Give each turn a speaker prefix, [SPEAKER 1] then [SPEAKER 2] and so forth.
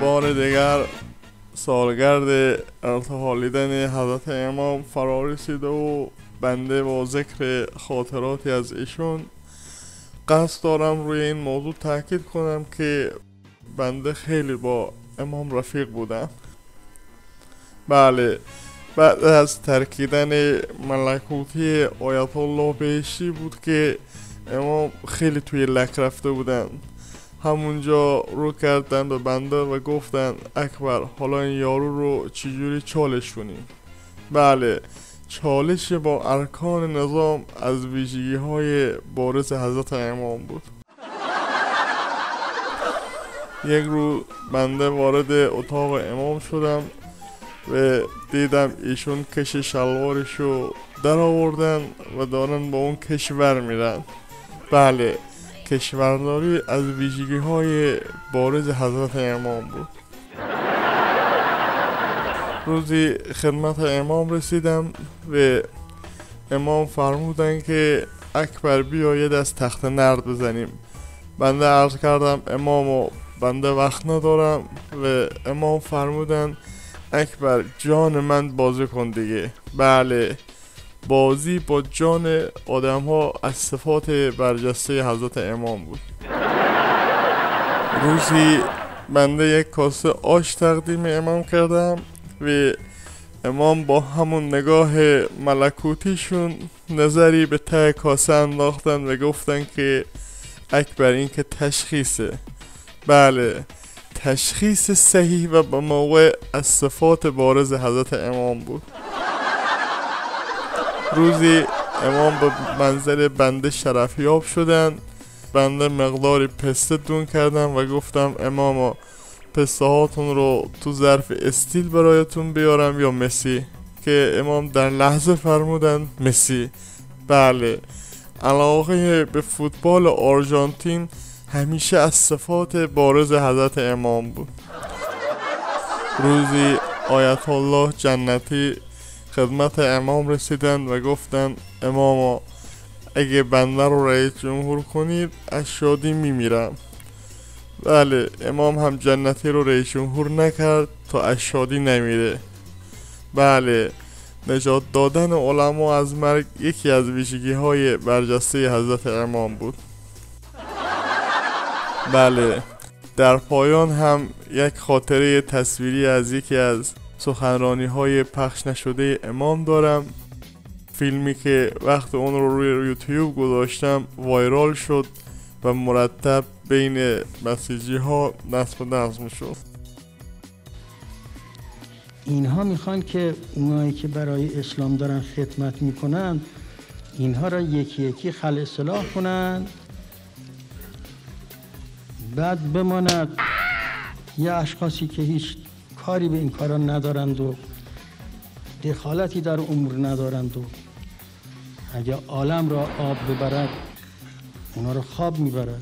[SPEAKER 1] بار دیگر سالگرد ارتحالیدن حضرت امام فرا رسیده و بنده با ذکر خاطراتی از ایشون قصد دارم روی این موضوع تاکید کنم که بنده خیلی با امام رفیق بودم. بله، بعد از ترکیدن ملکوتی آیت الله بهشتی بود که امام خیلی توی لک رفته بودن. همونجا رو کردن به بنده و گفتن اکبر حالا این یارو رو چجوری چالش کنیم. بله، چالش با ارکان نظام از ویژگی های بارز حضرت امام بود. یک روز بنده وارد اتاق امام شدم و دیدم ایشون کش شلوارشو در آوردن و دارن با اون کشور میرن. بله، کشورداری از ویژگی های بارز حضرت امام بود. روزی خدمت امام رسیدم و امام فرمودن که اکبر بیا یه دست تخت نرد بزنیم. بنده عرض کردم امامو بنده وقت ندارم و امام فرمودن اکبر جان من بازی کن دیگه. بله، بازی با جان آدم ها از صفات برجسته حضرت امام بود. روزی بنده یک کاسه آش تقدیم امام کردم و امام با همون نگاه ملکوتیشون نظری به ته کاسه انداختن و گفتن که اکبر این که تشخیصه. بله، تشخیص صحیح و به موقع از صفات بارز حضرت امام بود. روزی امام به منزل بنده شرفیاب شدن. بنده مقداری پسته دون کردم و گفتم اماما پسته هاتون رو تو ظرف استیل برایتون بیارم یا مسی؟ که امام در لحظه فرمودن مسی. بله، علاقه به فوتبال آرژانتین همیشه از صفات بارز حضرت امام بود. روزی آیت الله جنتی خدمت امام رسیدن و گفتن اماما اگه بنده رو رئیس جمهور کنید از شادی میمیرم. بله، امام هم جنتی رو رئیس جمهور نکرد تا از شادی نمیره. بله، نجات دادن علما از مرگ یکی از ویژگی های برجسته حضرت امام بود. بله، در پایان هم یک خاطره تصویری از یکی از سخنرانی های پخش نشده امام دارم. فیلمی که وقت اون رو روی یوتیوب گذاشتم وایرال شد و مرتب بین مسیحی ها نصب شد.
[SPEAKER 2] اینها میخوان که اونایی که برای اسلام دارن خدمت میکنن اینها را یکی یکی خلع اصلاح کنن، بعد بماند یه اشخاصی که هیچ کاری به این کارا ندارند و دخالتی در امور ندارند و اگه عالم را آب ببرد اونا رو خواب میبرد.